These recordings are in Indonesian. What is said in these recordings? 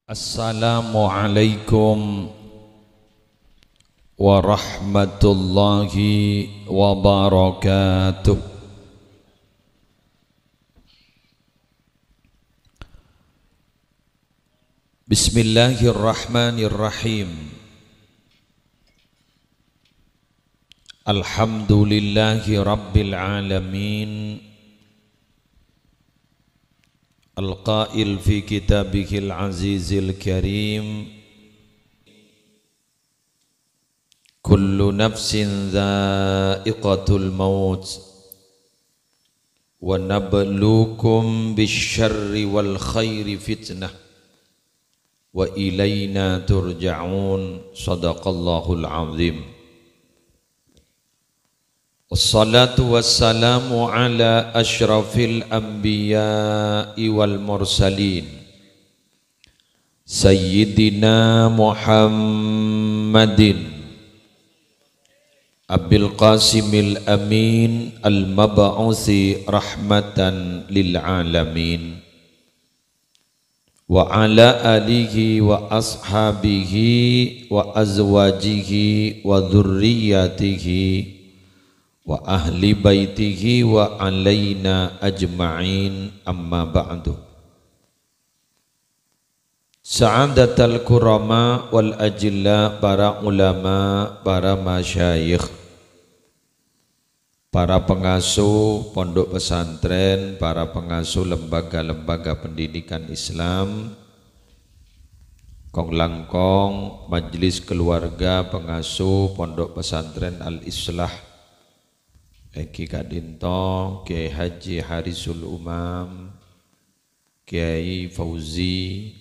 Assalamualaikum warahmatullahi wabarakatuh. Bismillahirrahmanirrahim. Alhamdulillahi rabbil alamin. Al-Qail fi kitabihil azizil karim, kullu nafsin dha'iqatul maut wa nabluukum bisyarri wal khairi fitnah wa ilayna turja'un. Sadaqallahul azim. Wassalatu wassalamu ala ashrafil anbiya'i wal mursalin Sayyidina Muhammadin Abil Qasimil Amin al-mab'uthi rahmatan lil alamin wa ala alihi wa ashabihi wa azwajihi wa dhurriyyatihi wa ahli baitihi wa alaina ajma'in, amma ba'du. Sa'adatal kurama wal ajilla, para ulama, para masyayikh, para pengasuh pondok pesantren, para pengasuh lembaga-lembaga pendidikan Islam, konglangkong, majelis keluarga pengasuh pondok pesantren Al-Islah, Eki Kadinto, Kiai Haji Harisul Umam, Kiai Fauzi,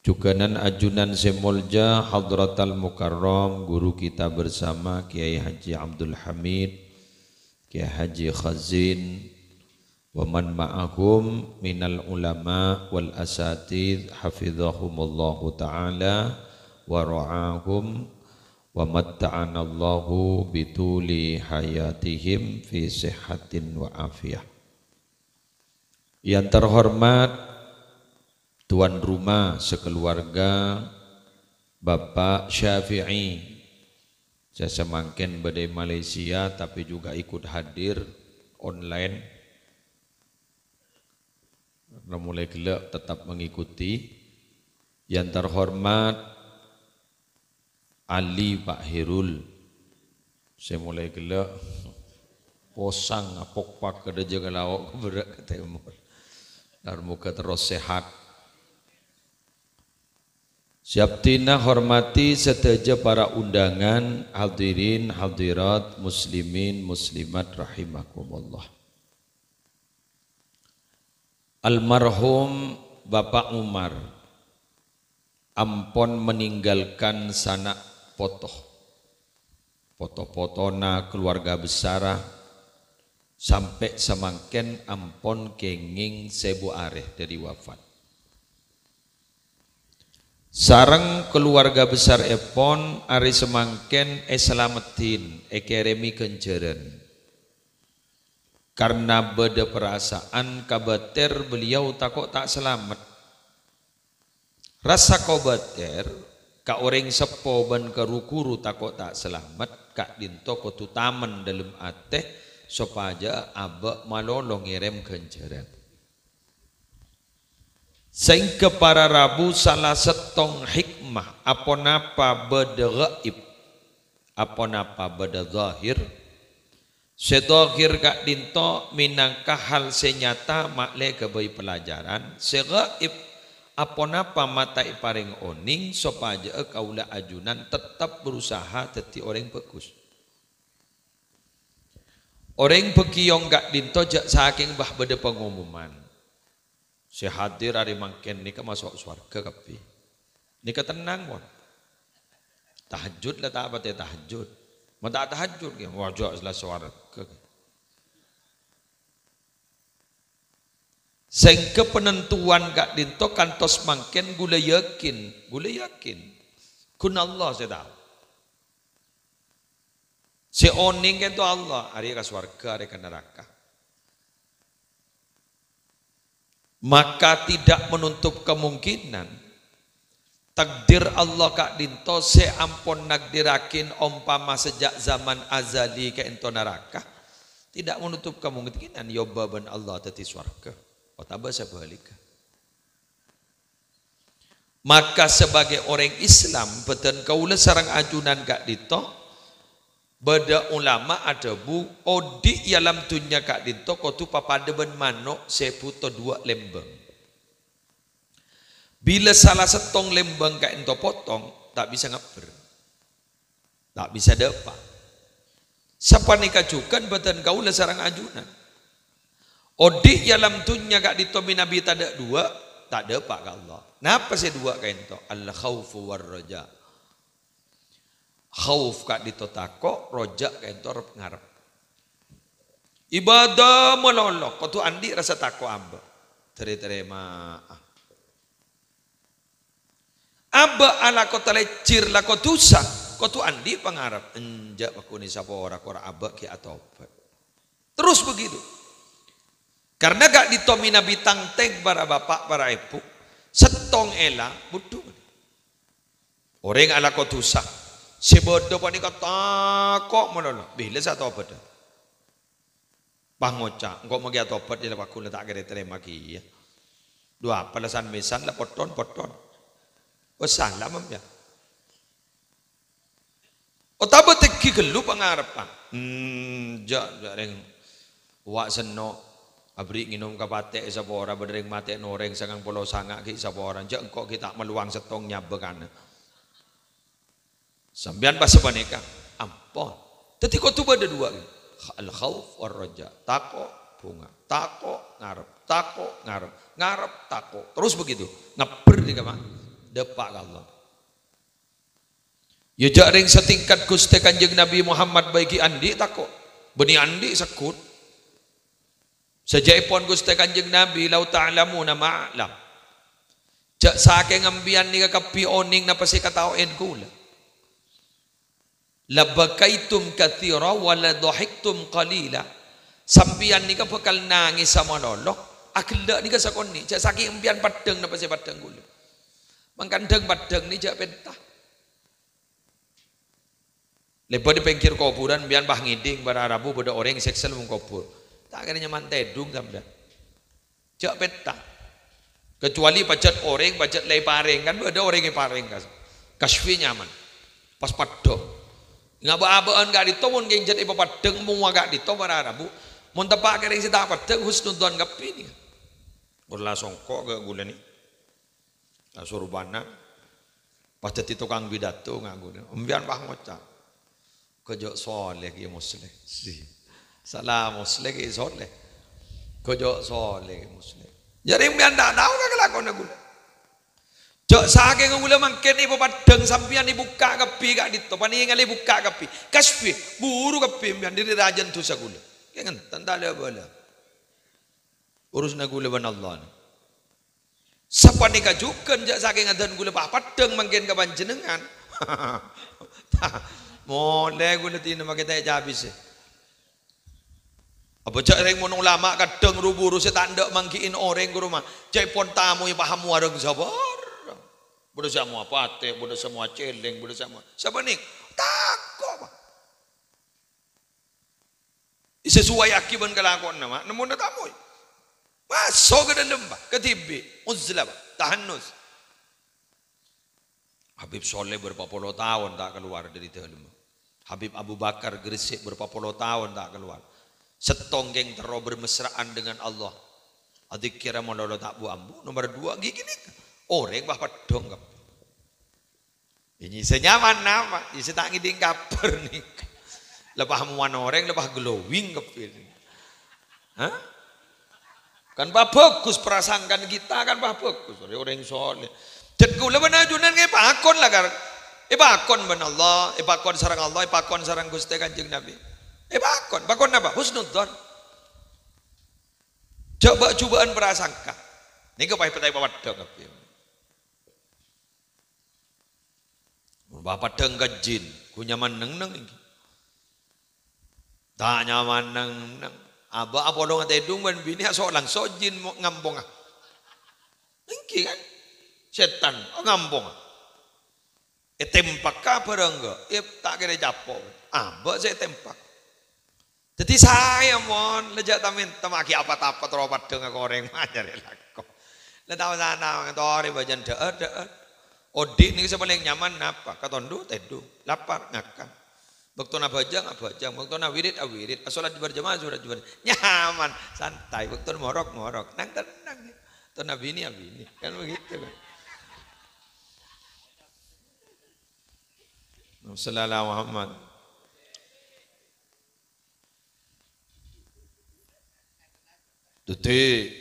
Juganan Ajunan Semolja, Hadratal Mukarram, guru kita bersama Kiai Haji Abdul Hamid, Kiai Haji Khazin, wa man ma'ahum minal ulama wal asatidh hafizahumullahu ta'ala wa ra'ahum wa matta'anallahu bituli hayatihim fi sihhatin wa afiyah. Yang terhormat tuan rumah sekeluarga Bapak Syafi'i, saya semangkin badai Malaysia tapi juga ikut hadir online karena mulai gelap tetap mengikuti. Yang terhormat Ali Pak Hirul, saya mulai gelak posang apok pak kada jaga lawak berak ke timur dan muka terus sehat. Siaptina hormati seteja para undangan, hadirin hadirat, muslimin muslimat rahimakumullah. Almarhum Bapak Umar ampon meninggalkan sanak foto-fotona keluarga besar sampai semangken ampon kenging sebu areh dari wafat. Sareng keluarga besar epon are semangken slametin keremi kenjeren. Karena beda perasaan kabater beliau takut tak selamat. Rasa kabater ka orang sepo ban karukuru takut tak selamat, kak dinto kotu taman dalam ateh sopaja abak malolong ngerem kenjaran. Sehingga para rabu salah setong hikmah aponapa beda gaib, aponapa beda zahir. Sedahir kak dinto minangka hal senyata makle kebai pelajaran, segaib aponapa mata paring oning sopaja kaula ajunan tetap berusaha teti orang bagus. Orang pekiyong gak dinto jak saking bah beda pengumuman. Si hadir hari mangken nika masuk surga kapi. Nika tenang mon. Tahajud lah tak apa teh tahajud. Mau tak tahajud ke? Wajah lah surga. Sehingga penentuan gak dinto kantos mangken gula yakin kun Allah saya tahu si oning itu Allah hari ke surga hari ke neraka. Maka tidak menutup kemungkinan takdir Allah kak dinto seampun nagdirakin umpama sejak zaman azali ke ento neraka tidak menutup kemungkinan yobaban Allah tati swarga otaba sebalika. Maka sebagai orang Islam beten kaula sarang ajunan kak dito beda ulama ada bu odi dalam dunia kak dito kotu papada ben manok seputo 2 lembang. Bila salah setong lembang kak ento potong tak bisa ngaper, tak bisa dapat. Siapa nikah juga beten kaula sarang ajunan. Odi dalam dunia kak dito minabi tak ada 2 tak dapat ke Allah. Napa sih 2 kak ento? Al khaufu war roja. Khauf kak dito tako, roja kak ento ngarep. Ibadah melolok, kau tu andi rasa tako amba. Terima. Aba ala kota lecir la kota tusak, kau tu andi pengarap. Enjak aku ni siapa orang aba ki atau apa. Terus begitu. Karena gak ditomina bitang teng para bapak para ibu, setong ela butuh. Orang ala kota tusak, sebodoh pani kata kok menolong. Bila satu apa dah? Pangoca, engkau magi atau apa dia aku letak kira terima ki ya. Dua palasan mesan la poton. Salah mamnya. Otaba teki gelu pangarapan. Jareng wak seno abri nginum kapate sapora berdering mate noreng sangang polo sanga ki sapora. Jak engkau kita meluang setong nyabekan. Sambian pas sebaneka ampon. Tadi kau tu ada 2 al khauf war roja. Tako bunga, tako ngarep, tako ngarep tako. Terus begitu. Ngaper di kamar. Depak Allah. Ya jaring setingkat Gusti Kanjeng Nabi Muhammad baiki andi tako. Beni andi sekut. Sejaipun Gusti Kanjeng Nabi lau ta'lamuna ma'lam. Jak saking ambian ni kapi oning na pasi kataoen kula. Labakaitum kathira wa la dhahiktum qalila. Sampian ni ka bakal nangis sama nolok. Akla ni ka sakon ni. Jak saking ambian padeng na pasi padeng kula. Mangkandeng padeng ni jak pentah. Lepas di pengkir kuburan biar bah ngiding pada Rabu pada orang yang seksel mengkubur. Tak kena nyaman tedung sampai. Jak pentah. Kecuali pacet orang pacet lay paring kan ada orang yang paring kas. Kasfi nyaman. Pas padong. Ngaba-abaan gak ditomun geng jet ipa padeng mua gak dito pada Rabu. Mun tepak kering si tak padeng husnudon gapi ni. Berlah songkok ke gula ni. Surbana pas jadi tukang bidato ngaku umbian bah ngocak kejok soleh ki muslim salah muslim ki soleh kejok soleh muslim jadi umbian tak tahu kan kelakon gula jok saking gula mangken ibu padeng sampian dibuka kapi gak dito pani ngali buka kapi kaspi buru kapi umbian diri rajan tu sagula kengen tanda bala urus nagula ban Allah. Siapa nikah juga jak saking adan gula bah padeng mangken ka panjenengan. Moleh gula tina make tak habis. Apa jak reng mon ulama kadeng ruburu se tandak mangkiin orang ke rumah. Cai pon tamu yang paham wareng sabar. Bodo semua pate, bodo semua celeng, bodo semua. Siapa nik? Takok apa? Sesuai akiban kelakon nama, namun tamu. Masuk ke dalam bah, ketibi, uzlah, tahannus. Habib Soleh berapa puluh tahun tak keluar dari dalam. Habib Abu Bakar Gresik berapa puluh tahun tak keluar. Setonggeng terus bermesraan dengan Allah. Adik kira mololo tak bu ambu. Nomor 2 gigi ni. Orang bah padong kap. Ini senyaman nama. Ini tak ngiding kaper ni. Lepas muan orang lepas glowing kap. Hah? Kan bagus prasangkan kita kan bagus orang soleh. Jadi gula benar junan ke pakon lah kar. Pakon ben Allah, pakon sarang Allah, pakon sarang Gusti Kanjeng Nabi. Pakon apa? Husnudzon. Coba cobaan prasangka. Ni ke pai petai pawadang kapi. Bapak deng kajin, ku nyaman neng iki. Tak nyaman neng. Aba apa dong tedung ben bini seorang sojin ngambong. Engki kan setan ngampong. tempak ka barangga tak kira japok abak saya tempak jadi saya mon lejak tamin temaki apa-apa terobat dengan goreng majar lako le tahu sana tori bajan deet odik ni paling nyaman apa katondu tedu lapar ngakak waktu na bajang waktu na wirid awirid salat berjamaah surat nyaman santai waktu morok nang tenang to nabi ini kan begitu kan sallallahu Muhammad Tuti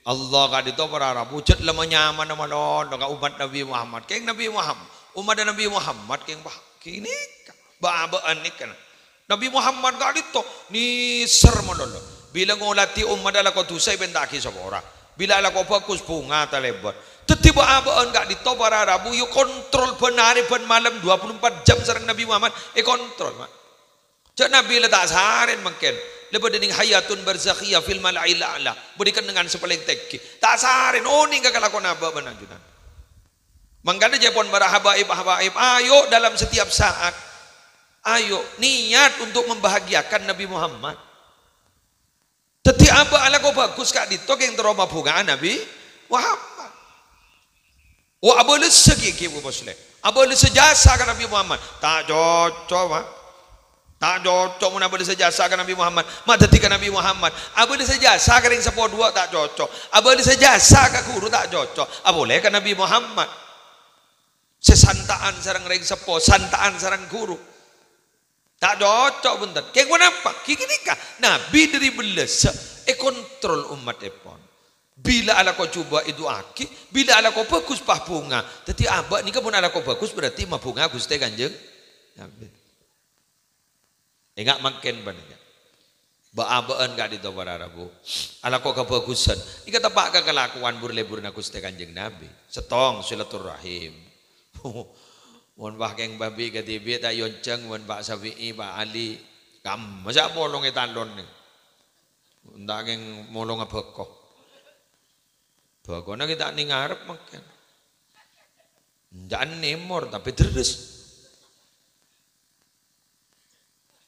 Allah kadito para wujud lemah nyaman nama lon dengan umat Nabi Muhammad keng Nabi Muhammad umat Nabi Muhammad keng bah kini babaan ni kan Nabi Muhammad kadito ni ser mololo bila ngolati umat adalah kau tusai bentaki sabora bila ala kau fokus bunga talebot tetiba abaan kadito para Rabu you kontrol benari ben malam 24 jam sareng Nabi Muhammad kontrol mak cak Nabi letak saharin mungkin lepas dengan hayatun barzakhiyah fil mala'il a'la berikan dengan sepaling teki tak sarin ni enggak kelakon apa benajunan mangkana jepon para habaib ayo dalam setiap saat ayo niat untuk membahagiakan Nabi Muhammad teti apa ala ko bagus kak dito keng teroma bungaan Nabi Muhammad wa abole segi ki bosle abole sejasa kan Nabi Muhammad tak cocok mak tak cocok mun abade sejasa kan Nabi Muhammad mak detik Nabi Muhammad abade sejasa kan sepo dua tak cocok abade sejasa ka guru tak cocok boleh kan Nabi Muhammad sesantaan sareng ring sepo santaan sareng guru tak cocok bunten keng kenapa kini kah Nabi dari beles kontrol umat epon bila ala kau coba itu aki bila ala kau bagus pah bunga jadi abak ni pun ala kau bagus berarti mah bunga Gusti Kanjeng Nabi enggak makin banyak baabaan gak di para Rabu ala kok kebagusan ini kata pak kelakuan burle-burna Gusti Kanjeng Nabi setong silaturahim mohon bah keng babi ketibi tak yonceng mohon Pak Syafi'i Pak Ali kam masa bolong etalon ni ndak keng molong abeko bakona kita ni ngarep makin jangan nemor tapi terus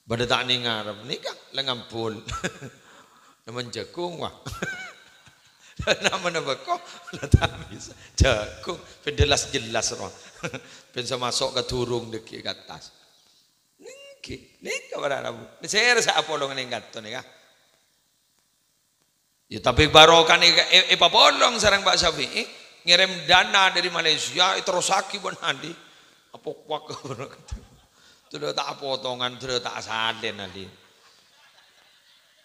pada tak ni ngarep ni kan lengampul naman jagung wah nama kok lah tak bisa jagung penjelas jelas roh pensa masuk ke turung deki ke atas ni kabar Rabu ni saya rasa apa lo ngene gato ni kah ya tapi barokah ni bolong sarang Pak Syafi'i ngirim dana dari Malaysia terus sakit bon handi apa kuak sudah tak potongan sudah tak salin ali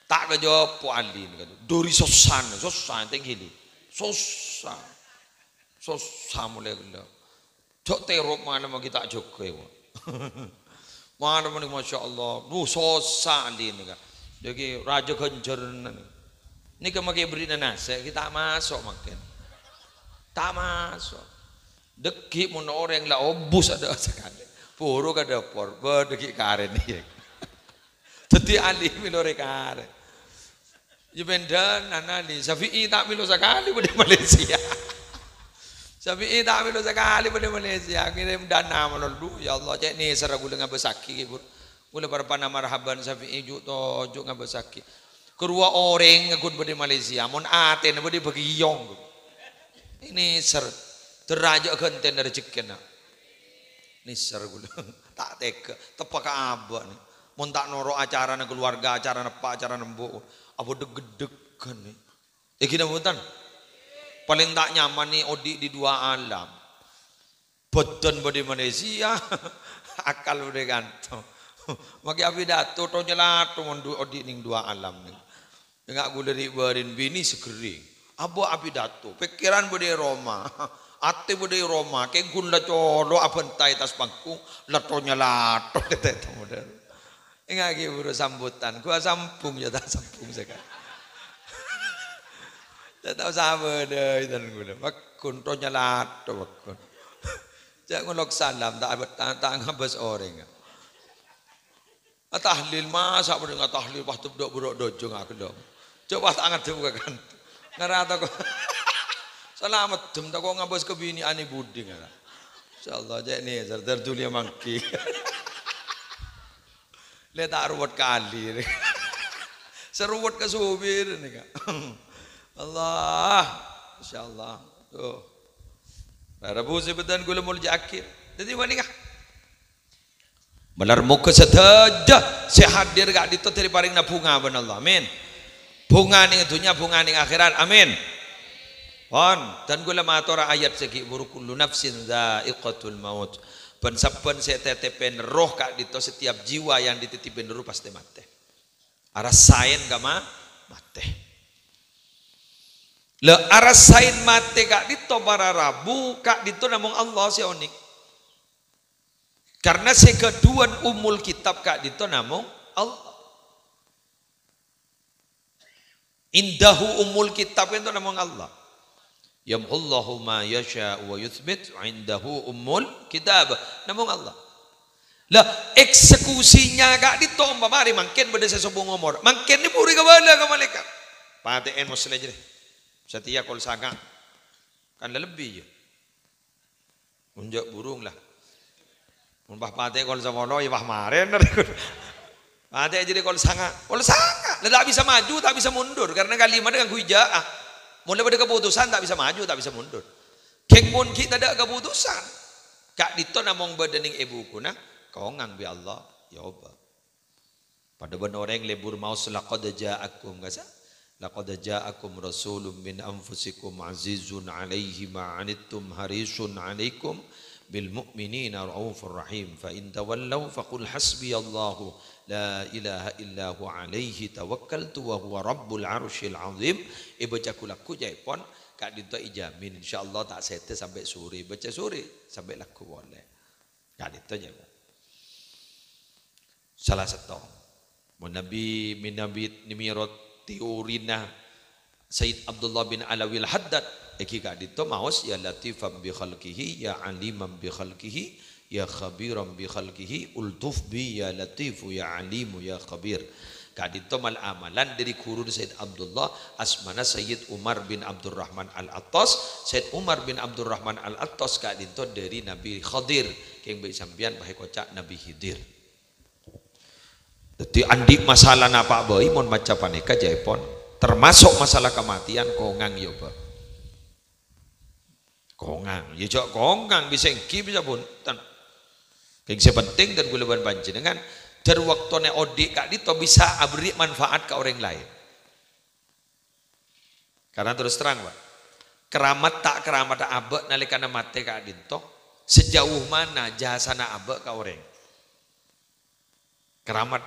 tak kejawab ali duri sosan tinggi sosan mulai gila cok terop mana mau kita juga mana mana Masya Allah sosan ali ni kan jadi raja kencer ni kan makai beri nasi kita masuk makin tak masuk deki mun orang lah obus ada sekali puru ka dapur berdeki karen dia jadi ali milore karen Jubendan anali Syafi'i tak milu sekali pada Malaysia Syafi'i tak milu sekali pada Malaysia kirim dana melalui ya Allah cek ni seragu dengan besaki ibu gula para marhaban Syafi'i juk ngabesaki kedua orang ngikut pada Malaysia mon aten pada bagiyong ini ser terajuk kontainer chicken nisar gula tak teka tepak abah ni mun tak noro acara na keluarga acara na pak acara nembo apa deg-degan ni kena buntan paling tak nyaman ni odi di dua alam beton bodi Malaysia akal bodi gantung maki abi dato to nyelato mon odi ning dua alam ni enggak gula di barin bini sekering abo abi dato pikiran bodi Roma ate bodi Roma ke gunda colo abentai tas pangku latonya lato tete model enggak ki buru sambutan gua sampung ya tak sampung sekali tak tahu sama deh dan gula makun tonya lato makun jak ngolok salam tak ngabas orang tahlil masa pada nggak tahlil pas tu dok dojo ngak dong coba tak ngerti bukan ngerata kok selamat dem tak kok ngabas ke bini ani budi ngara Insyaallah aja nih zardar dunia mangki. Lihat tak ruwet kali. Seruwet ke subir nih kak. Allah, insyaallah. Tuh. Rabu sebetan gula mul jakir. Jadi mana kah? Benar muka sedaja sehadir gak dito teri paring na bunga ben Allah. Amin. Bunga ning dunya, bunga ning akhirat. Amin. Pon dan gula matora ayat segi burukul nafsin dha'iqatul maut. Ben saben setetepen roh kak dito setiap jiwa yang dititipin roh pasti mati. Aras sain gama mati. Le aras sain mati kak dito para Rabu kak dito namung Allah si onik. Karena sekeduan umul kitab kak dito namung Allah. Indahu umul kitab itu namung Allah. Yamhullahu ma yasha wa yuthbit indahu umul kitab namung Allah. Lah eksekusinya kak dito umpamari mangken beda sesubuh ngomor. Mangken ni puri kabala ka malaikat. Paten muslim aja deh. Setia kol sanga. Kan lebih je. Unjak burung lah. Mbah pate kol samono ya bah maren. Pate jadi kol sanga. Kol sanga. Tak bisa maju, tak bisa mundur karena kalimat dengan hujaah. Mulai pada keputusan tak bisa maju, tak bisa mundur. Keng mun kita ada keputusan. Kak dito namong badening ibu kuna kau ngang bi Allah ya oba. Pada ben orang lebur mau laqad ja'akum gasa. Laqad ja'akum rasulun min anfusikum azizun 'alaihi ma 'anittum harisun 'alaikum bil mu'minina raufur rahim fa in tawallaw faqul hasbiyallahu la ilaha illa hu alaihi tawakkaltu wa huwa rabbul arsyil azim. Baca kulaku jaipon kak dito ijamin insyaallah tak sete sampai sore, baca sore sampai laku boleh. Kak dito aja. Salah satu Nabi nimirot teorina Sayyid Abdullah bin Alawil Haddad iki kak dito maos ya latifam bi khalqihi ya alimam bi khalqihi ya khabiram bi khalqihi ultuf bi ya latifu ya alimu ya khabir. Kak dito mal amalan dari kurun Sayyid Abdullah asmana Sayyid Umar bin Abdurrahman Al-Attas. Sayyid Umar bin Abdurrahman Al-Attas kak dito dari Nabi Khadir keng baik sampian bahai kocak Nabi Khidir. Jadi andi masalah napa bayi mon maca paneka jaipon termasuk masalah kematian kongang yoba. Kongang, ya cok kongang bisa engki bisa bunten. Yang sepenting dan gulaban panjenengan dari waktu ne odik kak dito bisa beri manfaat ke orang lain. Karena terus terang pak, keramat tak abek nalikana mate kak dito sejauh mana jasana abek ke orang. Keramat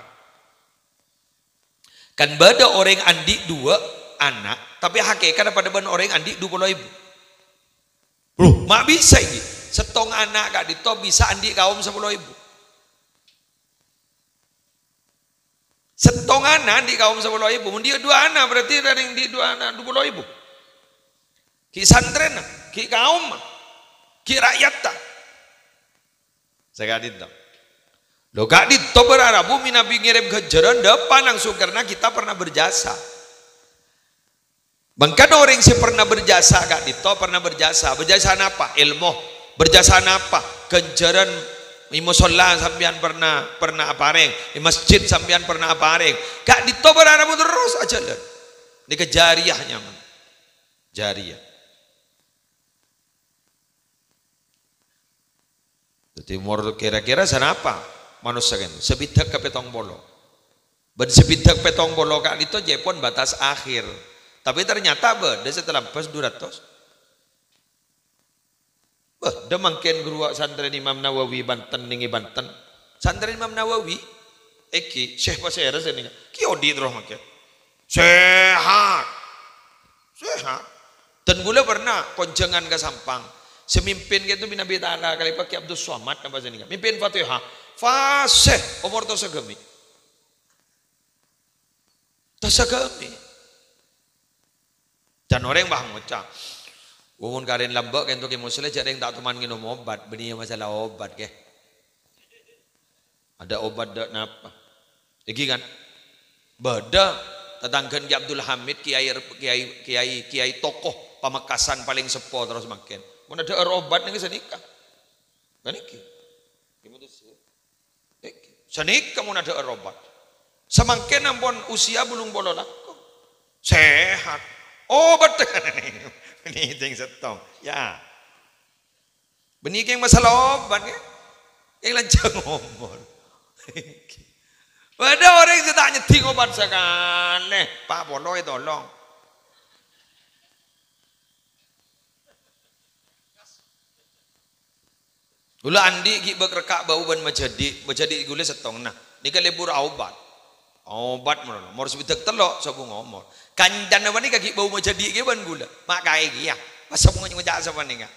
kan beda orang andi dua anak tapi hakikat pada ben orang andi 20.000. Loh, mak bisa ini. Setong anak kak dito bisa andi kaum 10.000. Setong anak andi kaum 10.000. Dia dua anak berarti dari di dua anak 20.000. Ki santren, ki kaum, ki rakyat tak. Saya kak dito. Loh kak dito berharap bumi Nabi ngirim kejaran depan langsung karena kita pernah berjasa. Bahkan orang yang pernah berjasa kak dito pernah berjasa. Berjasa apa? Ilmu. Berjasa apa? Kejaran di musola sampean pernah apareng. Di masjid sampean pernah apareng. Kak dito berharap terus aja lah. Ini kejariahnya man. Jariah. Jadi kira-kira sana apa? Manusia kan sebidak ke petong bolo. Ben sebidak petong bolo kak dito jepon batas akhir. Tapi ternyata beda setelah pas 200. Dah mangken guru santren Imam Nawawi Banten ningi Banten. Santren Imam Nawawi eki Syekh Pasir sini. Ki odi terus mangken. Sehat. Sehat. Dan gula pernah konjangan ke Sampang. Semimpin gitu Nabi Ta'ala kali pakai Abdul Somad apa sini. Mimpin Fatihah. Fasih umur tosagami. Tosagami. Dan orang bah ngocak. Umun karen lambak kan tuh muslim jadi yang tak teman minum obat. Benih masalah obat ke. Ada obat dak napa. Iki kan. Beda tetanggan Ki Abdul Hamid kiai tokoh Pamekasan paling sepo terus makin. Mun ada obat ning senika. Kan iki. Sanik kamu ada obat. Semangkin ampun usia belum boleh laku. Sehat. Obat ini ting setong. Ya. Benih yang masalah obat ya. Yang lancang ngomong. Ada orang yang tak nyeting obat sekali. Pak Boloi tolong. Gula andi ki berkerak bau ban majadi gula setong nah. Ni kan lebur obat. Obat mana? Mor sebitek telok sabu ngomor. Kandan apa ni kaki bau majadi ki ban gula. Mak kai ki ya. Pas sabu ngajak sama ni ka.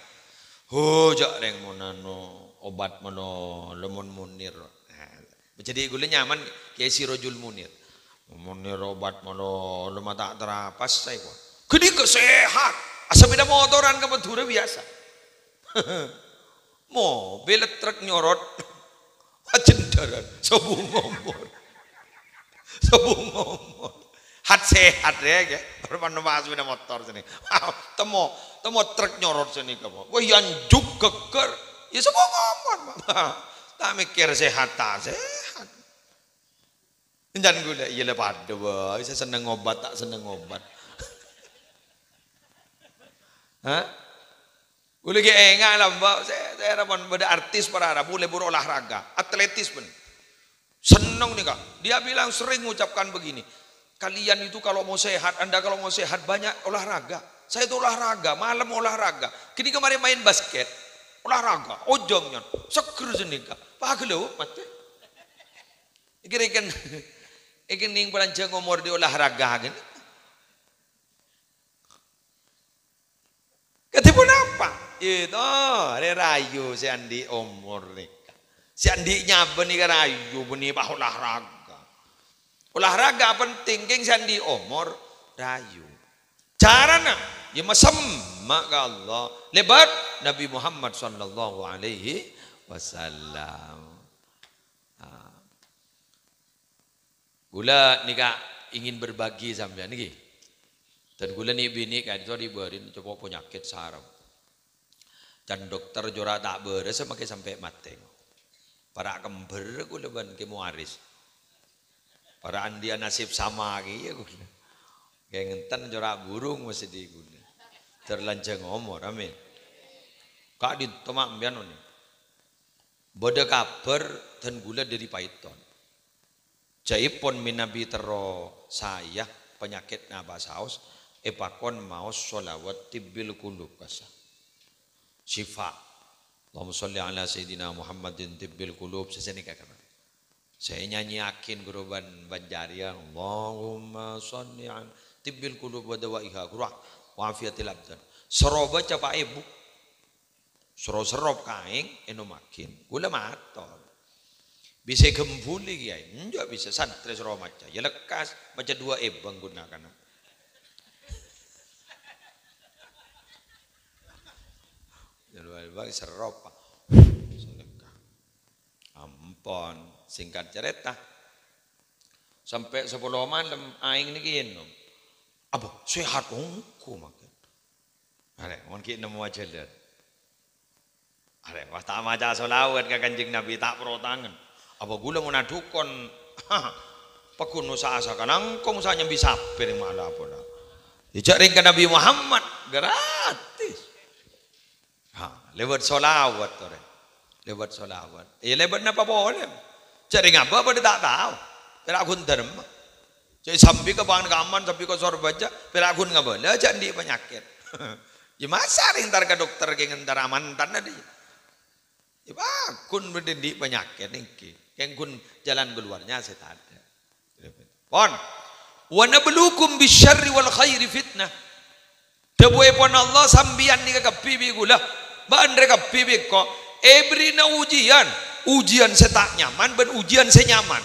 Ho jak reng monano obat mono lemon munir. Majadi gula nyaman ki Sirojul Munir. Munir obat mono lemah tak terapas saya ko. Kedi kesehat. Asa beda motoran ke Madura biasa. Mobil truk nyorot ajendaran sabung ngomor hat sehat ya ke orang mas beda motor sini temo truk nyorot sini kamu wah yang juk keker ya sabung ngomor tak mikir sehat jangan gula iya lepas dua saya seneng obat tak seneng obat hah. Uli ke enggak lah mbak, saya rapan pada artis para Arab boleh berolahraga, atletis pun. Senang nih kak, dia bilang sering mengucapkan begini, kalian itu kalau mau sehat, anda kalau mau sehat banyak olahraga. Saya itu olahraga, malam olahraga. Kini kemarin main basket, olahraga, ojongnya, seger sini kak, pagelo mati. Ikan ning pelancong umur di olahraga gini. Ketipun apa? Itu ada rayu si Andi umur nih. Si Andi nyaben nih rayu benih bah olahraga. Olahraga penting geng si Andi umur rayu. Caranya ya masam mak Allah lebat Nabi Muhammad sallallahu alaihi wasallam. Gula nika ingin berbagi sampean niki. Dan gula ni bini kan itu diberin coba penyakit saraf. Dan dokter jora tak beres semakin sampai mati. Para kember gula ban ke muaris. Para andia nasib sama ki ya gula. Kayak ngenten jora burung masih di gula. Terlancang umur amin. Kak di tomak mbian ni. Boda kabar dan gula dari paiton. Jaipon minabi tero saya penyakit nabas haus epakon maus solawat tibbil kulub kasa. Syifa. Allahumma sholli ala sayyidina Muhammadin tibbil qulub sesene kakak. Saya nyanyi yakin guruban Banjaria Allahumma sholli ala tibbil qulub wa dawaiha qurra wa afiatil abdan. Seroba capa ibu. Serop kaing eno makin. Gula maton. Bisa gembuli kiai. Enggak bisa santre sero maca. Ya lekas baca dua ebang gunakan. Bang serop ampon singkat cerita sampai 10 malam aing niki enom apa sehat ongko makan arek mungkin nemu aja lihat arek pas tak maca selawat ke Kanjeng Nabi tak pro tangan apa gula mau nadukon pakun usaha kan angkong usahanya bisa piring malah apa dah dijak ring ke Nabi Muhammad gratis. Lewat solawat tore. Lewat solawat. Lewat apa boleh? Cari ngapa pada tak tahu. Pera akun derma. Jadi sampai ke bangun kaman, sampai ke sorbaja, pera akun ngapa? Lah jadi penyakit. Ya masa rintar ke dokter ke ngentar aman tan tadi. Ya akun berdendi penyakit niki. Yang kun jalan keluarnya saya tak ada. Pon. Wa nabluukum bisyarri wal khairi fitnah. Debuai pon Allah sambian ni ke pibi gula. Bahan mereka bibik kok ebrina ujian saya tak nyaman ben ujian saya nyaman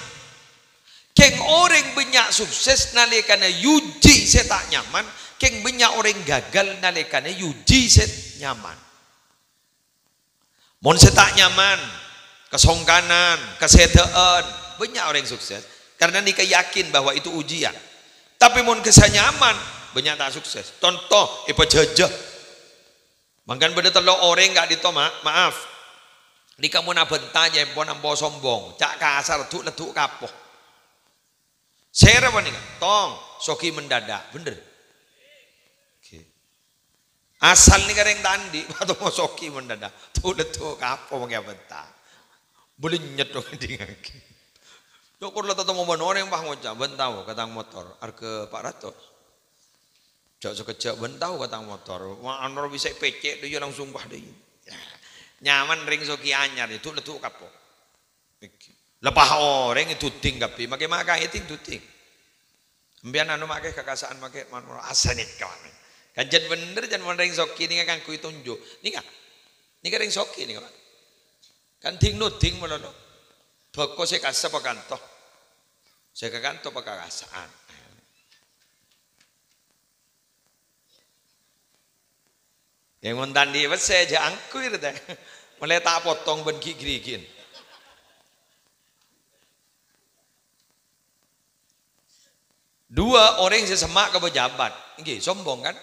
keng orang banyak sukses nalikana yuji saya tak nyaman keng banyak orang gagal nalikana yuji saya nyaman mon saya tak nyaman kesongkanan kesetaan banyak orang sukses karena nikah yakin bahwa itu ujian tapi mon kesah nyaman banyak tak sukses contoh jajah. Makan benda telur orang enggak ditomak, maaf. Di kamu na bentanya pon ambo sombong, cak kasar letuk kapoh. Sera apa nih? Tong, soki mendadak, bener. Okay. Asal nih kareng tandi, atau mau soki mendadak, letuk kapoh pakai bentang. Boleh nyetok dingaki. Yo kurla tato mau orang bah ngoca bentau katang motor, harga 400. Jak sekejap bentau katang motor, wah anor bisa pecek dia langsung bah deh. Nyaman ring soki anyar itu letuk kapoh. Lepah orang itu ting tapi makai itu ting. Ambian anu makai kekasaan makai manur asanit kawan. Kajian bener jangan ring soki ni kan kui tunjuk. Ni ring soki ni kawan. Kan ting nuting melolo. Bako saya kasih apa kanto. Saya ke kanto apa kekasaan. Yang ngontan di saya aja angkuir deh. Mulai tak potong ben gigrikin. Dua orang sesemak ke pejabat, nggih sombong kan?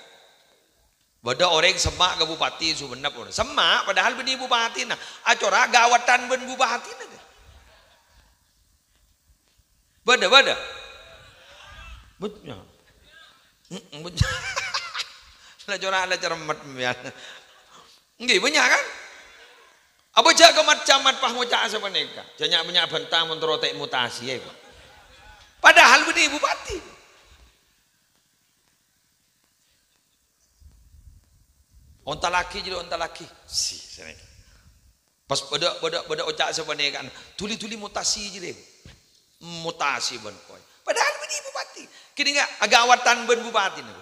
Bada orang semak ke bupati Sumenep, semak padahal beni bupati nah, acora gawatan ben bupati nah. Bada, betnya, lah cermat ya, nggih banyak kan? Apa jaga camat pah ngocak sepaneka, jangan banyak bentang menterotek mutasi ya, padahal beni bupati. Onta laki jadi onta laki. Si, pas pada ocak sebenarnya kan, tuli mutasi jadi, mutasi ben koy. Padahal beni bupati, kini enggak agawatan ben bupati nih.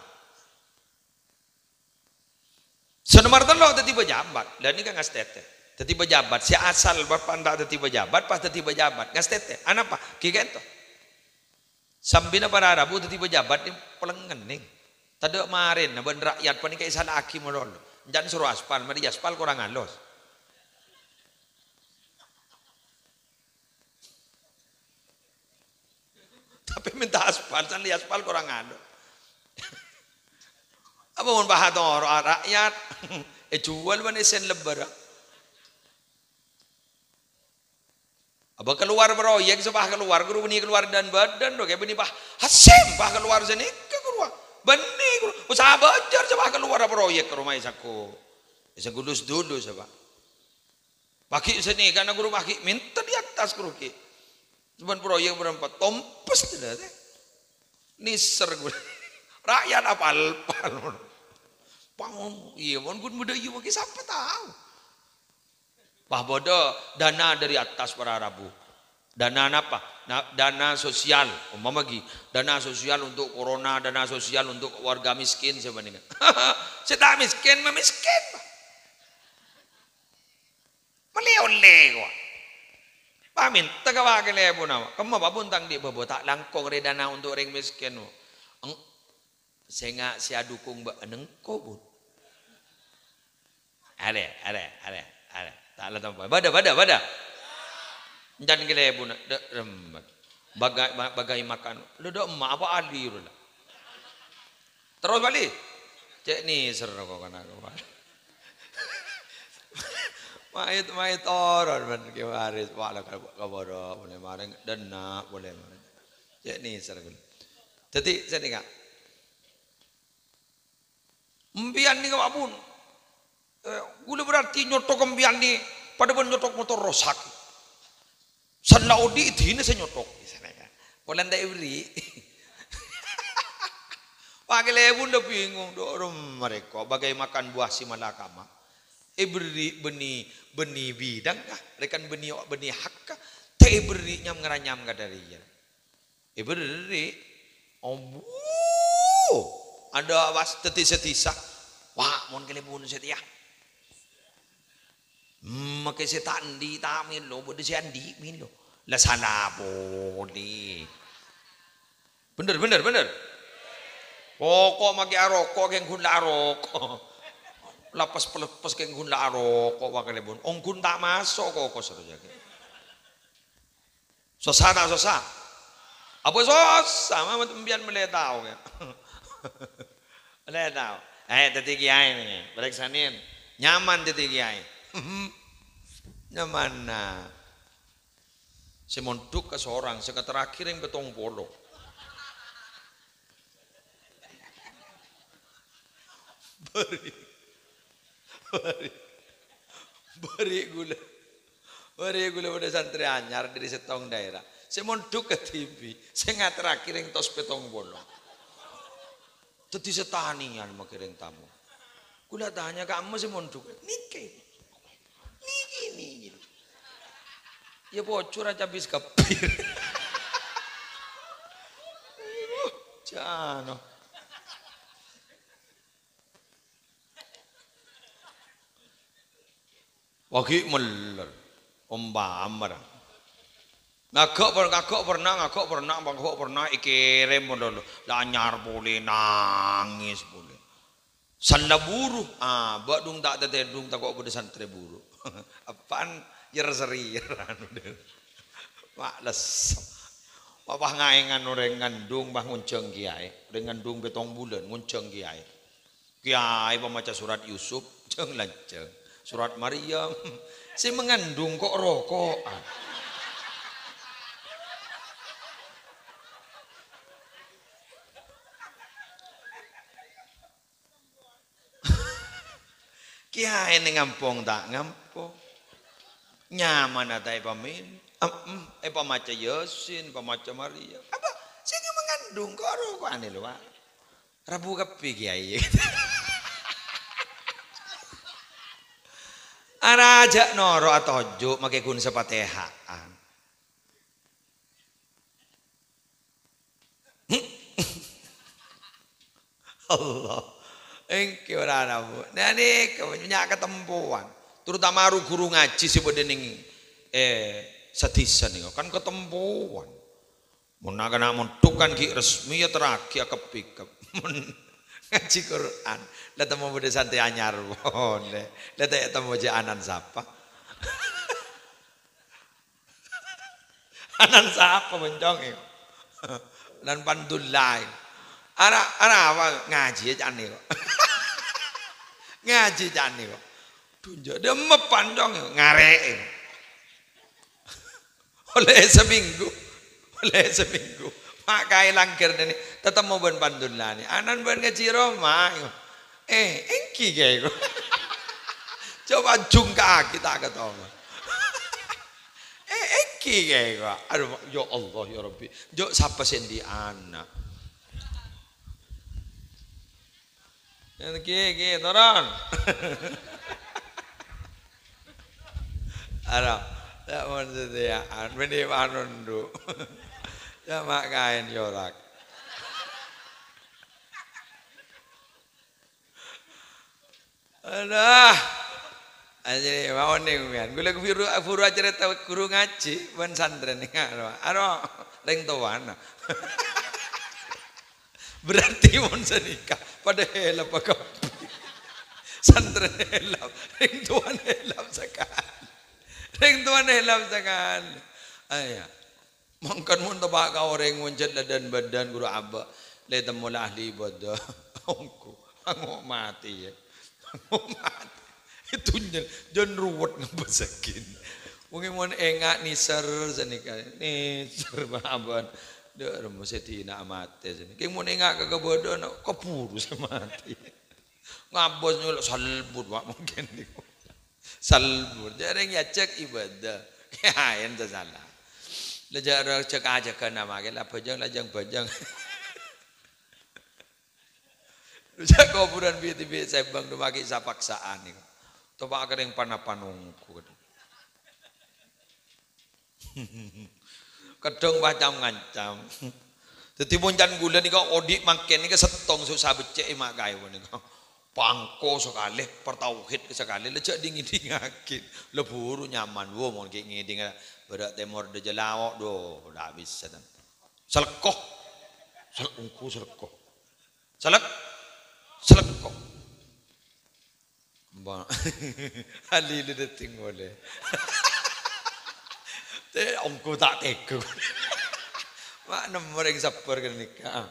Senomar lo tadi pejabat, dan ini kan ngas tete. Tadi pejabat, si asal berpanda tadi pejabat, pas tadi pejabat ngas tete. Anak apa? Kika itu. Sambina para Arabu tadi pejabat ini pelengen nih. Tadi kemarin, ben rakyat panik kayak salah aki melolo. Jangan suruh aspal, mari aspal kurang halus. Tapi minta aspal, jangan aspal kurang halus. Apa mau bahas orang rakyat? Jual mana sen lebar. Apa keluar proyek sebah keluar, guru beni keluar dan badan, dok ya beni bah hasim bah keluar sini ke keluar. Benih, usaha bajar coba keluar proyek ke rumah isaku. Isa gulus dulu coba. Pagi sini karena guru pagi minta di atas guru ki. Cuman proyek berempat tompes tidak deh. Niser gue. Rakyat apal. Pang iya mon gun muda iya mungkin siapa tahu. Bah bodoh dana dari atas para Arabu. Dana apa? Dana sosial, umpama lagi dana sosial untuk corona, dana sosial untuk warga miskin sebenarnya. Saya tak miskin, miskin. Melioleh kok. Pamin, tagawa ke lebo na. Kamu apa buntang di babo tak langkong re dana untuk orang miskin. Saya nggak saya dukung mbak nengko bun. Ada. Tak ada tempat. Bada. Jangan gila ibu nak bagai makan. Lu dah emak apa ali lu lah. Terus balik. Cek ni seru kau kena kau. Mait orang man kemarin. Wala kaboro boleh mareng dana boleh mareng. Cek ni seru. Jadi saya ni kak. Empian ni kau apun. Gula berarti nyotok empian ni. Pada pun nyotok motor rosak. Sanlaudi itu ini saya nyotok. Boleh anda iri. Pakai lebu udah bingung dorong mereka. Bagai makan buah si malakama. Beri benih bidang kah? Rekan benih hak kah? Teh beri nyam ngeranyam kah dari dia? Beri. Ada was tetisa. Wah, mohon kelebu setia. Makai saya tandi tamin lo, boleh saya andi min lo. Lah sana boleh. Bener. Pokok makai aroko keng kun aroko. Lapas pelepas keng kun aroko wakai lebon. Ongkun tak masuk kok seru jaga. Sosa. Apa sosa? Mama tembian meletau ya. Meletau. Tadi kiai nih, balik sanin. Nyaman tadi kiai. Nyamana. Si monduk ke seorang, sing terakhir yang betong polo. Beri, beri, beri gula. Beri gula pada santri anyar dari setong daerah. Si monduk ke TV, sing terakhir yang tos betong polo. Tadi setanian makiring tamu. Kula tanya kamu si monduk, niki. Ya bocor aja habis kepir. Jano. Wagi meler. Ombamar. Ngagok pernah ikirim dulu. Lanyar boleh nangis boleh. Sanda buru. Badung tak tetedung tak kok pada santri buru. Apaan? Yer-seri anu deh. Males. Papa ngaengan orang ngandung bah ngunceng kiai. Orang ngandung betong bulan ngunceng kiai. Kiai pemaca surat Yusuf jeng lanceng. Surat Maryam. Si mengandung kok rokokan. Kiai ini ngampung tak ngampung. Nyaman atai pamin, pamaca Yasin, pamaca Maria. Apa? Saya mengandung kok aneh loh, Pak. Rabu kepi kiai. Araja noro atau juk make kun sepatehaan. Allah. Engke ora nabu. Nah nih punya ketempuan. Terutama guru ngaji si bedening sedisan nih kan ketempuan. Mun kena mentukan ki resmi ya terakhir kepikep. Ngaji Quran. Lah temu bede santai anyar pon. Lah temu je anan sapa? Anan sapa mencong yo. Lan pandulai. Ara apa ngaji jane kok. Ngaji jane kok. Tunjuk dia mepanjang ngarek. Oleh seminggu makai langkir ini tetap mau ben pandulani anan ben ngaji Roma engki kayak coba jungka kita ketemu engki kayak aduh ya Allah ya Rabbi jo siapa sendi anak engki turun Arab, tak maksudnya, ini manundu, ya mak kain yorak. Aduh, aja mau nih kan, gue lagi furu cerita guru ngaji, ban santren nih kan, aduh, leng tuan, berarti mau senikah, pada helap apa santren helap, leng tuan helap sekali. Ring tuan helam sangan. Ayah. Mangkan mun tebak kau orang muncul dan badan guru abba. Le temulah ahli ibadah. Ongku. Angok mati ya. Angok mati. Itu jen ruwet ngebesakin. Mungkin mun engak nisar senika. Nisar bahaban. Dek remu setina amate sini. King mun engak kebodoh keburu mati. Ngabos nyuluk salbut wak mungkin niku. Salbur, jarang ya cek ibadah, kain tu salah. Lejar cek aja ke nama kita bajang lajang bajang. Lejar kuburan biti saya bang tu bagi sapaksaan ni. Tu pak kering panapanungku. Kedong macam ngancam. Tetapi puncan gula ni kau odik makin ni ke setong susah becek mak kayu ni kau. Pangko sekali, pertauhid sekali, lecak dingin-dingakin, leburu nyaman, wo mau kayak ngiding, berat temor de jelawak, do, dah bisa dan, selekoh, selungku selekoh, selekoh, bah, ali dia tinggal le, teh ongku tak tega, mak nomor yang sabar kan nikah,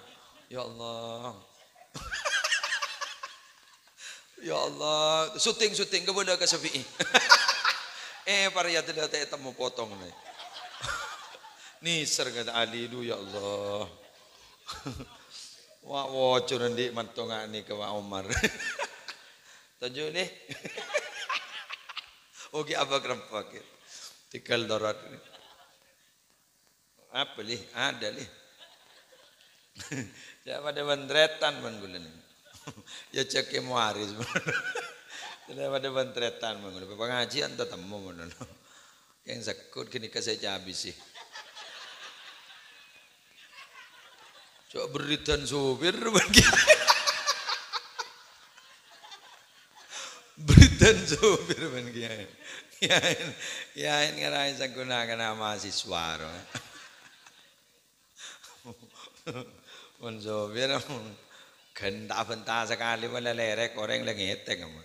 ya Allah. Ya Allah, syuting kepada ke Syafi'i. Para ya tidak temu potong nih. Niser kata Ali du ya Allah. Wah wocor nanti mantongan nih ke Pak Umar. Tujuh nih. Oke apa kerempak ya. Tikal darat. Apa lih? Ada lih. Siapa ada bentretan banggulan ini. Ya cek kemuaris. Siapa ada bentretan banggulan. Pengajian tetemu mana. Yang sakut kini kasih habis sih. Coba beritan supir bagi. Beritan supir bagi. Ya ini ngarai gunakan nama mahasiswa. Mon supir gentak bentak sekali malah lerek orang lagi ngetek kamu.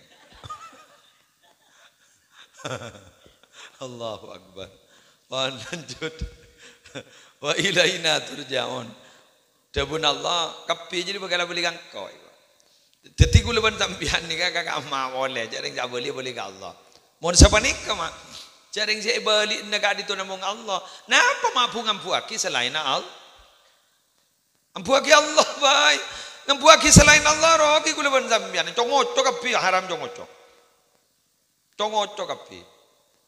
Allahu Akbar. Lanjut. Wa ilaina turja'un. Dabun Allah kapi jadi bakal beli kangkau. Jadi gula ban sampian ni kakak ama boleh. Jaring tak boleh ke Allah. Mohon siapa ni kama? Jaring saya beli negara itu namung Allah. Napa mampu ngampuaki selain Allah? Ampuaki Allah baik. Ngampuaki selain Allah roki gula ban sampian. Congoco kapi haram congoco. Congoco kapi.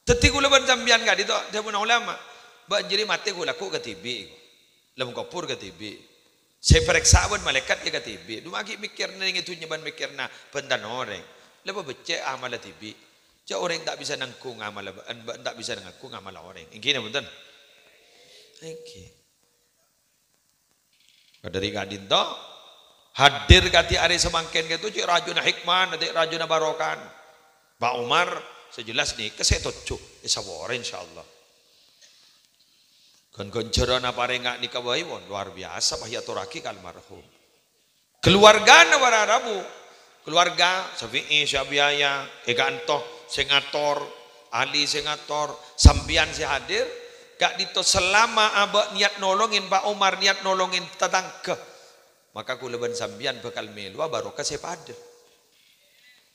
Jadi gula ban sampian gak itu dabun ulama. Banjiri mati gula ku ketibi. Lemu kapur ketibi. Saya periksa pun malaikat ya ketibi. Dua lagi mikir neng itu nyeban mikir na bentan orang. Lepas becek amal tibi. Jadi orang tak bisa nangkung amal, tak bisa nangkung amal orang. Ini betul. Oke. Dari kadin to hadir kati hari semangken gitu cik rajuna hikmah, nanti rajuna barokan. Pak Umar sejelas nih kesetuju. Isawore insyaallah. Kan cerana parengak nikah won luar biasa pahiaturaki kalmarhum. Keluarga nawara Rabu. Keluarga Syafi'i, Syabiaya, Eganto, Sengator, Ali Sengator, sambian si hadir. Gak dito selama abak niat nolongin Pak Umar, niat nolongin tetangga. Maka kuleban sambian bakal melua barokah sepada.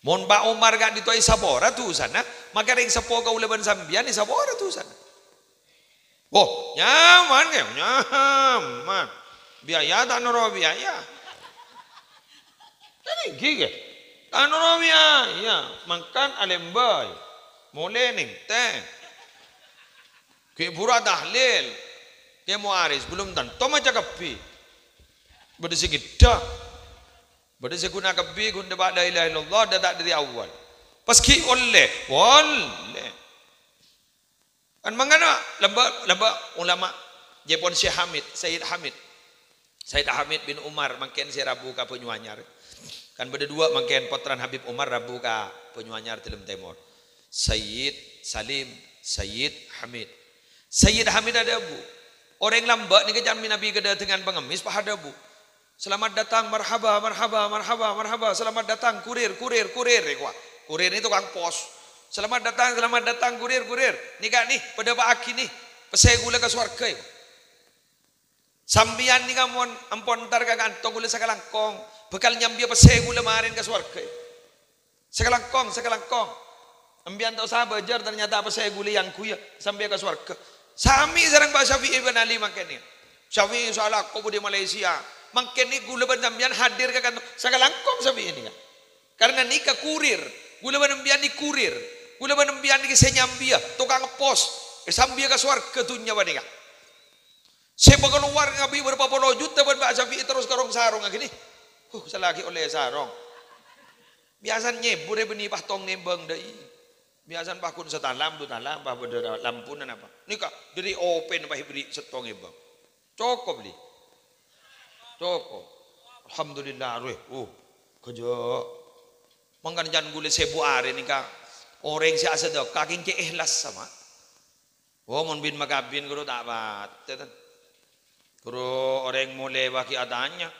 Mon Pak Umar gak dito isabora tuh sana. Maka ring sepoga kuleban sambian isabora tuh sana. Oh, nyaman ya, nyaman. Biaya tak noro biaya. Jadi gigi, tak noro biaya. Makan alembay, mulai ning teh. Ke pura tahlil, ke muaris belum tentu macam kapi. Berdesi kita, berdesi guna kapi guna ba'da ilaha illallah dah tak dari awal. Paski oleh. Kan mangana lamba ulama Jepun Syekh Hamid, Sayyid Hamid bin Umar mangken si Rabu ka Penyuanyar. Kan beda dua mangken potran Habib Umar Rabu ka Penyuanyar Tilem Timur. Sayyid Salim, Sayyid Hamid. Sayyid Hamid ada bu. Orang lamba ni kejami Nabi kedatangan pengemis Pak ada bu. Selamat datang, marhaba, marhaba, marhaba, marhaba. Selamat datang, kurir. Kurir itu tukang pos. Selamat datang, kurir. Nikah nih, pada Pak Aki nih, pesai gula ke swarga. Sambian nih kamu, ampun ntar kagantong gula sekalangkong, bekal nyambi pesai gula marin ke swarga. Sekalangkong. Ambian tau sahabat jar ternyata pesai gula yang kuya sampai ke swarga. Sami sarang Pak Syafi'i bin Ali makanya. Syafi'i salah kau di Malaysia, makanya gula ban sambian hadir ke kantong sekalangkong Syafi'i ini kan. Karena nikah kurir, gula ban ambian di kurir. Gula banembian ni saya nyambia, tukang pos, sambia ke swarga tunya banika. Saya bakal keluar ngabi berapa puluh juta ban Pak Syafi'i terus karong sarong gini. Selagi oleh sarong. Biasan nyebur beni pahtong nembang dai. Biasan pakun setalam tu talam bah beda lampunan apa. Nika dari open bah beri setong nembang. Cukup li. Cukup. Alhamdulillah reh. Kerja. Mangkan jan gule sebu are nika. Orang si asadok kaking ke ikhlas sama. Mon bin magabin guru tak bat. Guru orang mulai baki adanya.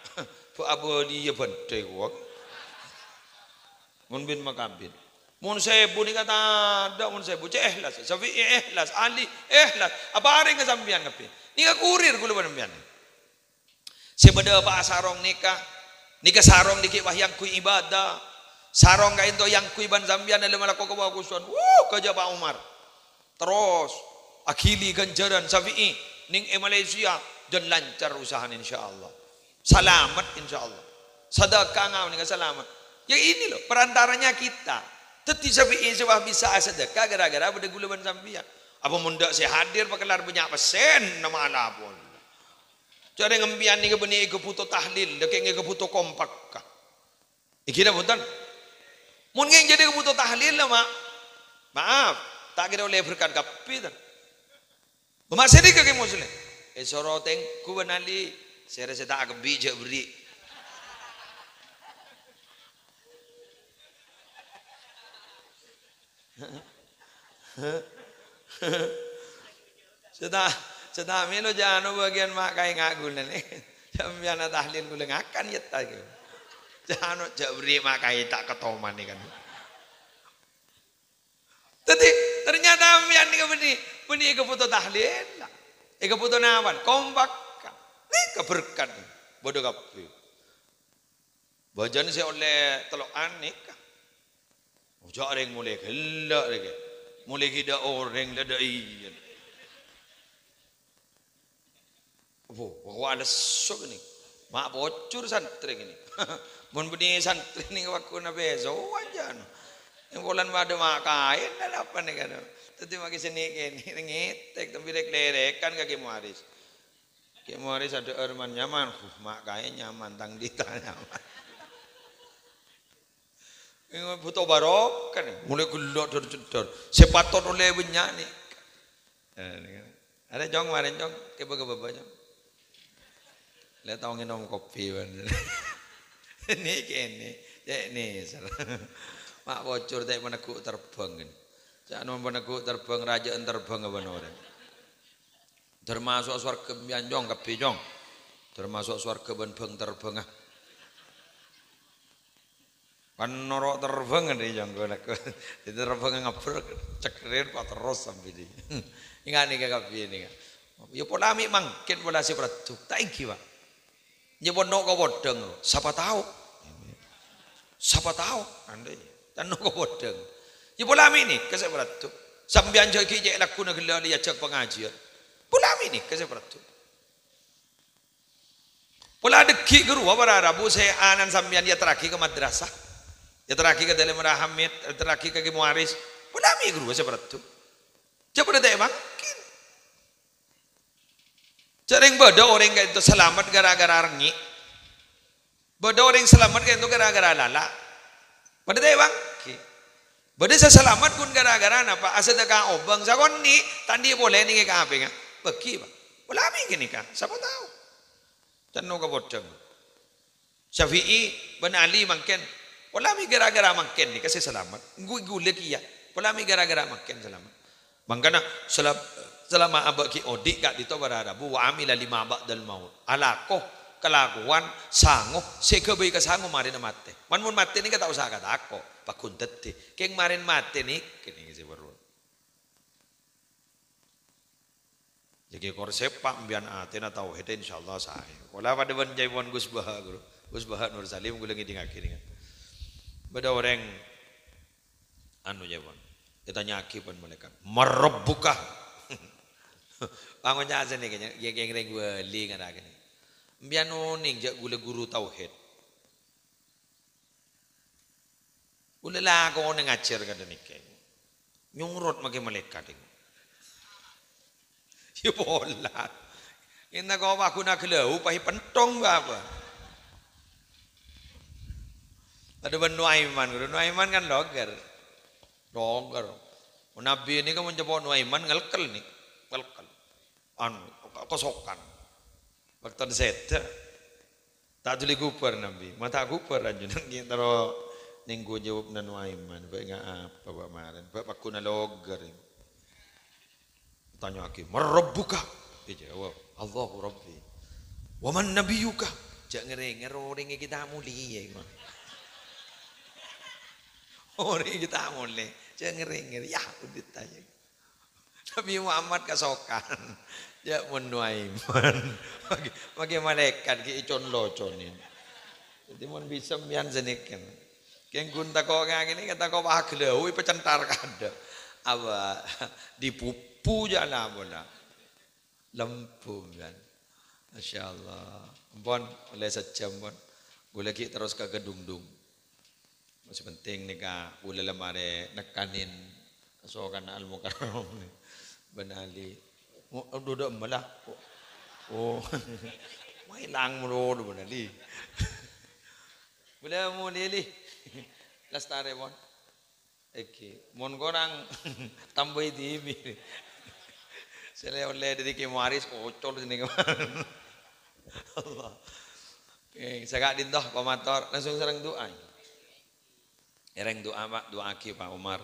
Bu abu dia bente gua. Mon bin magabin. Mon sebu ni kata ada mon sebu cek ikhlas. Syafi'i ikhlas, Ali ikhlas. Apa ada yang kesampian ngapi? Nika kurir gulu banembian. Sebeda pak sarong nikah sarong dikit yang ku ibadah. Sarong kain to yang kui ban zambian dalam malako ke bagusan. Kerja Pak Umar. terus akhili ganjaran Syafi'i ning Malaysia dan lancar usaha insyaallah. Selamat insyaallah. Sedekah ngau ning selamat. Ya ini loh perantaranya kita. Teti Syafi'i sebab bisa sedekah gara-gara pada gulaban sambian. Apa mundak saya hadir pakelar banyak pesen nama ala pun. Jadi ngembian ni kebeni ke puto tahlil, dek ke puto kompak. Ikira punten. Mun ngeng jadi ke puto tahlil lah mak. Maaf, tak kira oleh berkat kapi tan. Mak sedih ke muslim. Soroteng ku benali, saya rasa tak kebi je beri. Sudah milo jangan bagian mak kai ngagulan ni. Jambiana tahlil gulang akan ya tak. Jangan jabri mak kai tak ketoman ni kan. Tapi ternyata ambian ni beni ke foto tahlil. Ke foto nawan kompak. Ni keberkat bodoh kapi. Bajan saya oleh telokan ni. Ujak orang mulai gelak lagi. Mulai kita orang ledai. Wah ada sok ni. Mak bocor santri ni. Mun beni santri ni waktu na bezo aja. Yang bulan pada makain dah apa ni kan. Tadi maki seni ni ngetek tapi rek kan kaki muaris. Kaki muaris ada erman nyaman. Mak kain nyaman tang dita nyaman. Ini butuh barok kan. Mulai gelak dor. Sepatot oleh banyak ni. Ada jong kemarin jong. Keba jong. Lihat tahu nginom kopi kan. Ini kene. Ini mak bocor tak meneguk terbang kan. Jangan meneguk terbang raja terbang apa orang. Termasuk swarga jong kopi jong. Termasuk swarga bang terbang ah. Kan norok terbang kan jong gue nak. Terbang ngapur cekrir pak terus sampai di. Ingat ni kopi ni kan. Ya pola mi mangkin pola si peratu. Tak iki pak. Nyebon nok bodeng. Siapa tahu? Siapa tahu? Andai. Dan nok bodeng. Ya pola mi ni kasih peratu. Sambian jauh kijek laku nak gelar dia cek pengajian. Pola mi ni kasih peratu. Pola dekik guru apa Rabu saya anan sambian dia terakhir ke madrasah. Dia terakhir ke dalam rahamit, terakhir ke muaris. Pola mi guru kasih peratu. Cepat dah emang. Sering beda orang itu selamat gara-gara rengi. Beda orang selamat itu gara-gara lala. Pada dia bang. Beda saya selamat pun gara-gara apa? Asal dekat obang. Saya kon ni tadi boleh ni ke apa kan? Pergi bang. Boleh apa ini kan? Siapa tahu? Tentu kebodeng. Syafi'i bin Ali makin. Boleh apa gara-gara makin ni kasih selamat. Gule kia. Boleh apa gara-gara makin selamat. Makanya selama abak ki odik kat dito berarabu wa amila lima ba'dal maut alakoh kelakuan sanggup sekebei ke sanggup marin mate man mun mate ni kata usaha kata aku pakun teti keng marin mate ni kini si baru jadi konsep pak bian atena tauhid insyaallah saya wala pada ban jaiwan Gus Baha guru Gus Baha Nur Salim gulengi dingak kini beda orang anu jaiwan kita nyaki pun malaikat marabbuka bangun aja nih kayaknya yang gue li kan lagi nih biano nih jak guru tauhid gula lah kau nih ngajar kan nih kayak nyurut makin malaikat ini ya bola ini kau aku nak kelau pahi pentong apa ada Nuaiman guru Nuaiman kan logger Nabi ini kan menjawab Nuaiman ngelkel nih ngelkel anu kosokan waktu set tak jeli guper Nabi mata guper aja nang taro ninggu jawab nan Nuaiman bae apa pak maran bae pakuna logger tanya lagi marabbuka dia jawab Allahu rabbi wa man nabiyuka jak ngering kita mulia orang kita mulia jak ngering ya udah tanya Nabi Muhammad kasokan ya Nuaiman bagi malaikat ki icon loconin jadi mon bisa mian zenikan keng gunta kok ngene kata kok wah glewu pecentar kada Apa dipupu jala bola. Lempung kan. Masya Allah. Bon, oleh sejam bon. Gue lagi terus ke gedung-dung. Masih penting nih kak. Gue lemare nekanin. Sokan al-mukarram. Benali. Udah malah. Oh. May lang mo do benali. Boleh mau lili. Lastare bon. Oke. Mon gorang tambah TV. Saya oleh dari kemaris ocol sini kemarin. Allah. Oke, saya din doh pamator langsung serang doa. Ereng doa Pak, doa ki Pak Umar.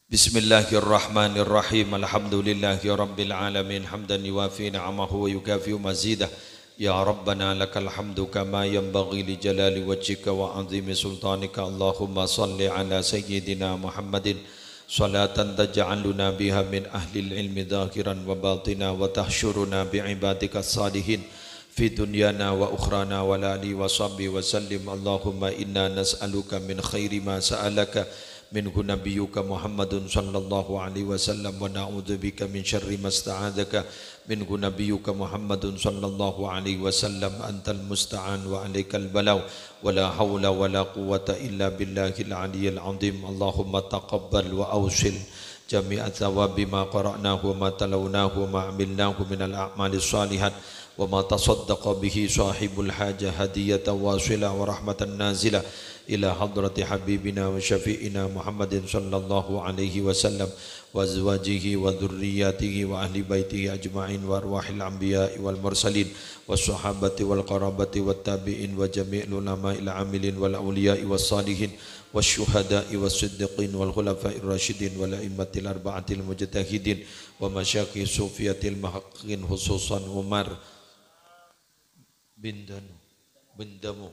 Bismillahirrahmanirrahim. Alhamdulillahi rabbil alamin hamdan yuwafi ni'amahu wa yukafi mazidah. Ya Rabbana lakal hamdu kama yanbaghi li jalali wajhika wa 'azimi sultanika. Allahumma salli ala sayyidina Muhammadin salatan taj'aluna biha min ahli ilmi dhakiran wa batina wa tahsyuruna bi ibadika salihin fi dunyana wa ukhrana wa la ali wa sahbi wa sallim. Allahumma inna nas'aluka min khairi ma sa'alaka minhu nabiyyuka Muhammadun sallallahu alaihi wasallam wa na'udzubika min syarri ma sta'adzaka minhu nabiyyuka Muhammadun sallallahu alaihi wasallam. Antal musta'an wa alaikal balaw wa la hawla wa la quwwata illa billahil aliyyil azim. Allahumma taqabbal wa awsil jami'a thawabi ma qara'nahu wa ma talawnahu wa ma amilnahu minal a'malis salihat wa ma tasaddaqa bihi sahibul hajah hadiyatan wasila wa rahmatan nazila ila hadrati habibina wa syafi'ina Muhammadin sallallahu alaihi wasallam wa azwajihi wa dhurriyyatihi wa ahli baitihi ajma'in wa arwahil anbiya'i wal mursalin was sahabati wal qarabati wat tabi'in wa jami'il ulama'il amilin wal awliya'i was salihin was syuhada'i was siddiqin wal khulafa'ir rasyidin wal a'immatil arba'atil mujtahidin wa masyayikh sufiyatil muhaqqiqin khususan Umar bin Damu.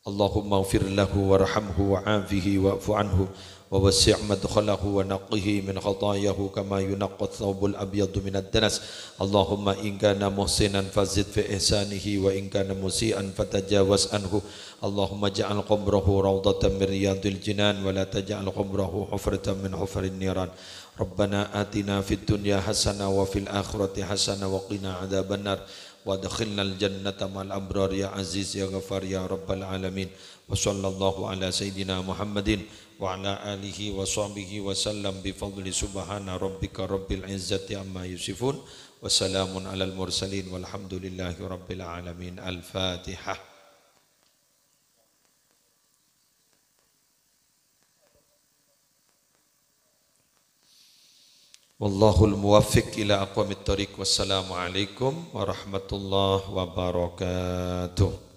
Allahumma ighfir lahu warhamhu wa'afihi wa'fu anhu wa wasi' madkhalahu wa naqqihi min khatayahu kama yunaqqa ath-thawbul abyadu minad danas. Allahumma in kana muhsinan fazid fi ihsanihi wa in kana musian fatajawaz anhu. Allahumma ja'al qabrahu rawdatan min riyadil jinan wa la taj'al qabrahu hufratan min hufarin niran. Rabbana atina fid dunya hasanah wa fil akhirati hasanah wa qina adzabannar. وادخلنا الجنة مع الأبرار يا عزيز يا غفار يا رب العالمين. وصلى الله على سيدنا محمد وعلى آله وصحبه وسلم بفضل سبحان ربك رب العزة عما يصفون وسلام على المرسلين والحمد لله رب العالمين. الفاتحة. Wallahul muwaffiq ila aqwamit thoriq. Wassalamualaikum warahmatullahi wabarakatuh.